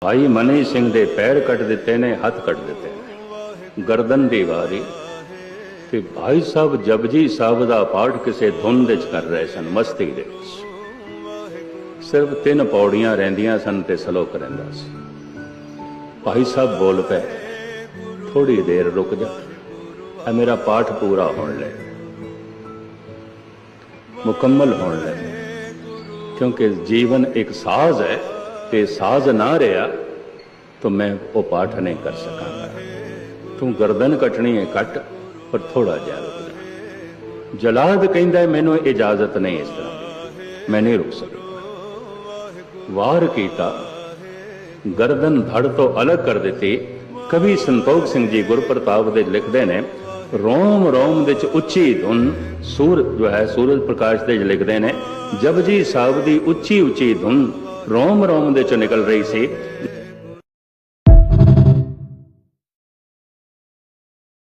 भाई मनी सिंह दे पैर कट दिते ने, हथ कट दिते ने, गर्दन दी वारी। ते भाई साहब जपजी साहब दा पाठ किसी धुन दे कर रहे सन, मस्ती दे सिर्फ 3 पौड़ियां रहिंदियां सन ते सलोक रहिंदा सी। भाई साहब बोल पे, थोड़ी देर रुक जा, मेरा पाठ पूरा होने ले, मुकम्मल होने ले, क्योंकि जीवन एक साज है, ते साज ना रहा तो मैं वो पाठ नहीं कर सकांगा। तू गर्दन कटनी है कट, पर थोड़ा जा रुक जा। जलाद कहंदा है मैनू इजाजत नहीं इस तरह, मैं नहीं रुक सकता। वार कीता, गर्दन धड़ तो अलग कर दी। कवि संतोख सिंह जी गुरप्रताप दे लिखते ने, रोम रोम दे उच्ची धुन, सूर जो है सूरज प्रकाश दे लिखते ने, जपजी साहब दी उच्ची उच्ची धुन रोम रोम दे निकल रही सी।